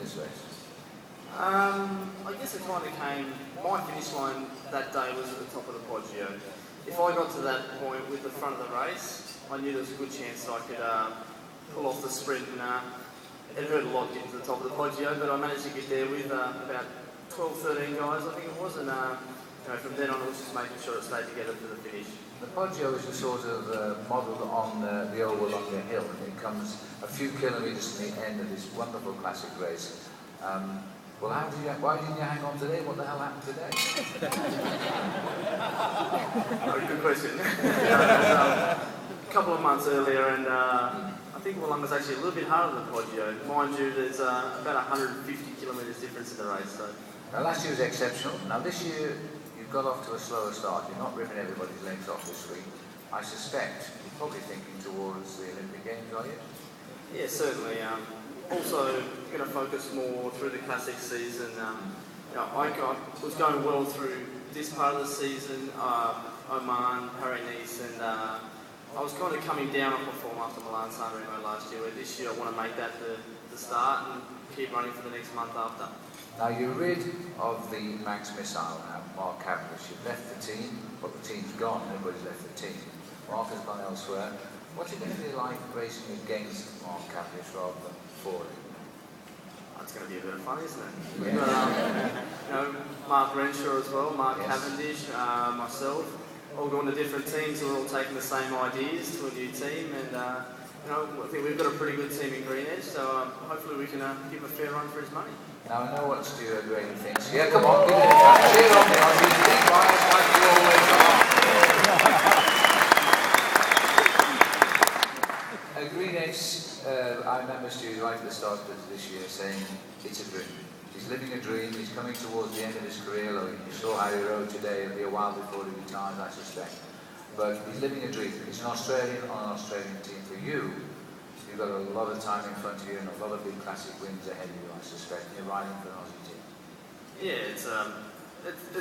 this race? I guess it kind of came, my finish line that day was at the top of the Poggio. If I got to that point with the front of the race, I knew there was a good chance that I could pull off the sprint, and it hurt a lot getting to the top of the Poggio, but I managed to get there with about 12, 13 guys, I think it was, and from then on it was just making sure it stayed together for the finish. The Poggio is sort of modelled on the old Wollonga Hill, and it comes a few kilometres from the end of this wonderful classic race. Well, why didn't you hang on today? What the hell happened today? Good question. A couple of months earlier, and I think Wollonga's actually a little bit harder than Poggio. Mind you, there's about 150 kilometres difference in the race. So. Now, last year was exceptional. Now, this year, you've got off to a slower start. You're not ripping everybody's legs off this week. I suspect you're probably thinking towards the Olympic Games, are you? Yeah, certainly. Also, going to focus more through the classic season. I was going well through this part of the season, Oman, Paris-Nice, and I was kind of coming down on form after Milan-San Remo last year. Where this year I want to make that the start and keep running for the next month after. Now you're rid of the Max missile now, Mark Cavendish. You've left the team, but the team's gone. Everybody's left the team. Mark has gone elsewhere. What's it going to be like racing against Mark Cavendish rather than for him? It's going to be a bit of fun, isn't it? We've got Mark Renshaw as well, Mark Cavendish, myself, all going to different teams. We're all taking the same ideas to a new team, and I think we've got a pretty good team in Green Edge, so hopefully we can give him a fair run for his money. Now I know what Stuart Graham thinks. Yeah, come on, give it a try. Cheer on the Aussies, big bias like you always are. Green Edge, I remember Stu right at the start of this year saying it's a dream. He's living a dream, he's coming towards the end of his career. You saw how he rode today, it'll be a while before he retires, I suspect. But he's living a dream. He's an Australian on an Australian team. For you, you've got a lot of time in front of you and a lot of big classic wins ahead of you, I suspect. You're riding for an Aussie team. Yeah, it's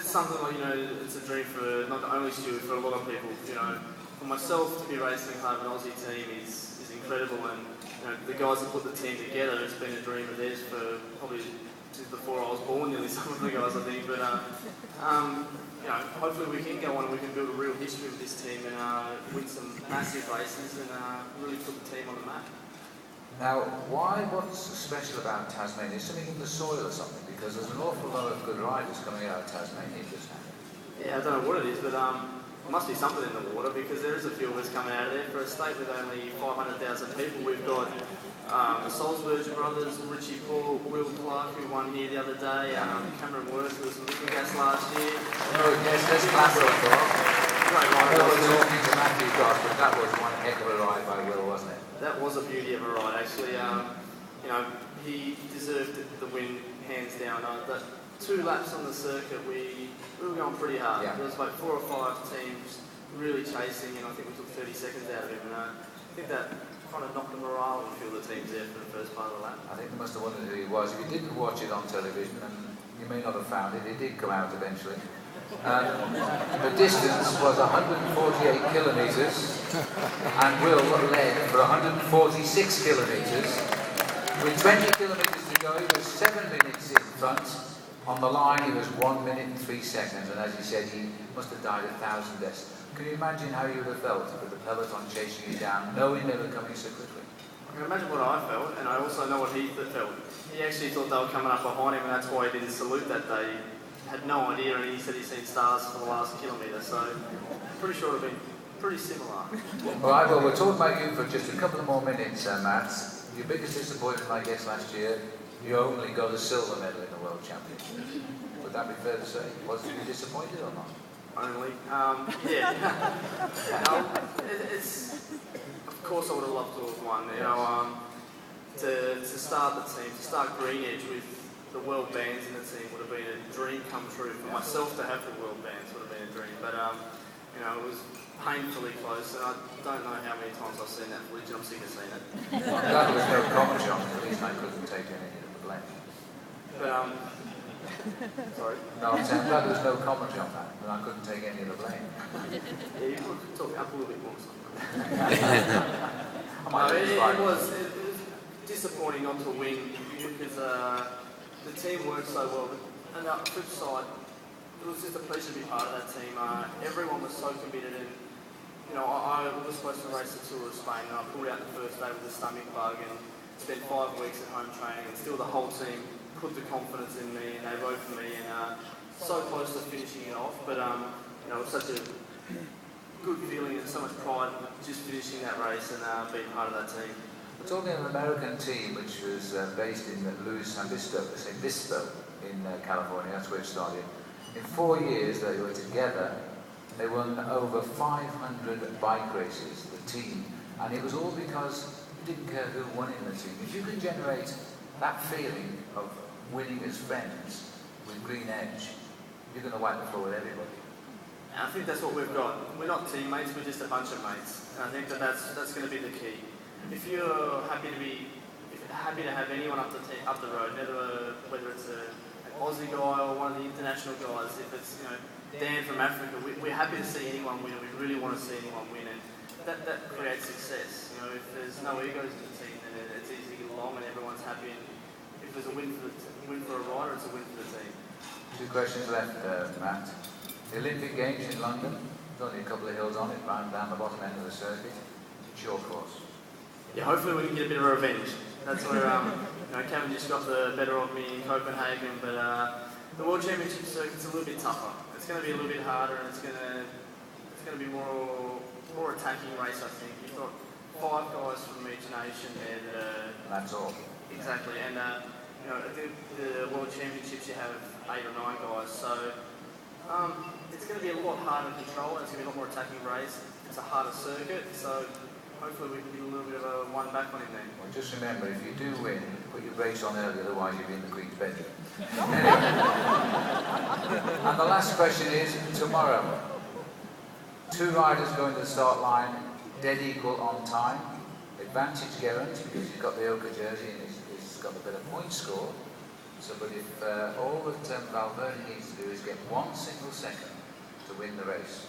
something like, it's a dream for not only Stuart, for a lot of people. For myself to be racing hard an Aussie team is incredible, and the guys that put the team together, it's been a dream of theirs for probably since before I was born, nearly some of the guys I think, but hopefully we can go on and we can build a real history with this team and win some massive races and really put the team on the map. Now, what's special about Tasmania? Is something in the soil or something? Because there's an awful lot of good riders coming out of Tasmania just now. Yeah, I don't know what it is, but there must be something in the water, because there is a few of us coming out of there. For a state with only 500,000 people, we've got the Salzburg brothers, Richie Paul, Will Clark, who won here the other day, Cameron Worth, who was in Liquid Gas last year. Oh, yes, that's classic. Great rider. I was talking to Matthew Goss, but that was one heck of a ride by Will, wasn't it? That was a beauty of a ride, actually. He deserved the win, hands down. The 2 laps on the circuit, we were going pretty hard. Yeah. There was like 4 or 5 teams really chasing, and I think we took 30 seconds out of him. And I think that kind of knocked the morale of a few of the teams there for the first part of the lap. I think they must have wondered who he was. If you didn't watch it on television, and you may not have found it, it did come out eventually. The distance was 148 kilometres, and Will led for 146 kilometres. With 20 kilometres to go, he was 7 minutes in front. On the line, he was 1 minute and 3 seconds, and as he said, he must have died 1,000 deaths. Can you imagine how you would have felt with the peloton chasing you down, knowing they were coming so quickly? I can imagine what I felt, and I also know what he felt. He actually thought they were coming up behind him, and that's why he didn't salute that day. He had no idea, and he said he's seen stars for the last kilometre, so I'm pretty sure it would have been pretty similar. All right, well, we'll talk about you for just a couple of more minutes, Matt. Your biggest disappointment, I guess, last year, you only got a silver medal in the World Championship. Would that be fair to say? Was you disappointed or not? Only. Yeah. It's, of course I would have loved to have won. To start the team, to start Green Edge with the world bands in the team would have been a dream come true. For myself to have the world bands would have been a dream. But it was painfully close, and I don't know how many times I've seen that footage, and I'm sick of seeing it. I'm glad there was no commentary on it, at least I couldn't take any of the blame. But, sorry? No, I'm saying I'm glad there was no commentary on that, but I couldn't take any of the blame. Yeah, you could talk up a little bit more. I might It disappointing not to win because the team worked so well. And on the flip side, it was just a pleasure to be part of that team. Everyone was so committed, and I was supposed to race the Tour of Spain, and I pulled out the first day with a stomach bug and spent 5 weeks at home training, and still the whole team put the confidence in me, and they rode for me, and so close to finishing it off. But it was such a good feeling and so much pride just finishing that race and being part of that team. We're talking of an American team which was based in San Obispo in California. That's where it started. In 4 years they were together. They won over 500 bike races, the team, and it was all because you didn't care who won in the team. If you can generate that feeling of winning as friends with green edge, you're going to wipe the floor with everybody. And I think that's what we've got. We're not teammates, we're just a bunch of mates. And I think that's going to be the key. If you're happy to have anyone up the road, whether it's an Aussie guy or one of the international guys, if it's Dan from Africa, we're happy to see anyone win, and we really want to see anyone win, and that creates success. If there's no egos in the team, then it's easy to get along and everyone's happy. And if there's a win for a rider, it's a win for the team. 2 questions left, Matt. The Olympic Games in London, there's only a couple of hills on it, round down the bottom end of the circuit. It's your course. Yeah, hopefully we can get a bit of revenge. That's where Cavendish got the better of me in Copenhagen, but the World Championship circuit's a little bit tougher. It's going to be a little bit harder, and it's going to be more attacking race, I think. You've got 5 guys from each nation there. That's all. Exactly, and at the World Championships you have 8 or 9 guys, so it's going to be a lot harder to control, and it's going to be a lot more attacking race. It's a harder circuit, so hopefully we can get a little bit of a one back on him then. Well, just remember, if you do win, put your brakes on early, otherwise you'll be in the Queen's bedroom. And the last question is, tomorrow, 2 riders going to the start line, dead equal on time. Advantage Geraint, because he's got the Oka jersey and he's got a better point score. So, but if all that Valverde needs to do is get 1 single second to win the race,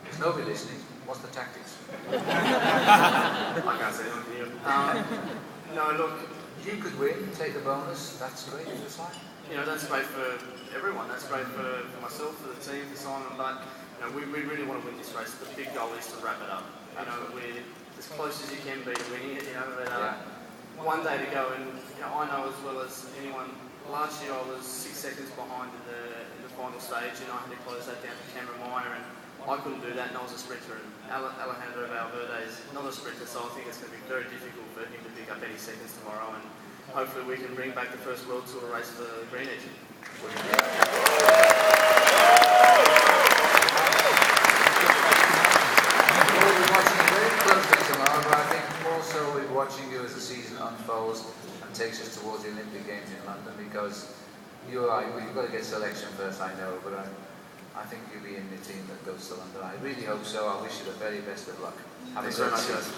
there's nobody listening. What's the tactics? I can't say anything to you. No, look, you could win, take the bonus. That's great for Simon. That's great for everyone. That's great for myself, for the team, for Simon. But we really want to win this race. The big goal is to wrap it up. We're as close as you can be to winning it. But 1 day to go, and I know as well as anyone. Last year I was 6 seconds behind in the final stage, and I had to close that down to Cameron Minor, and I couldn't do that, and I was a sprinter, and Alejandro Valverde is not a sprinter, so I think it's going to be very difficult for him to pick up any seconds tomorrow, and hopefully we can bring back the first World Tour race for Green Edge. We'll be watching very closely tomorrow, but I think also we'll be watching you as the season unfolds and takes us towards the Olympic Games in London, because you've got to get selection first, I know, but I think you'll be in the team that goes to London. I really hope so. I wish you the very best of luck. Thanks very much, guys.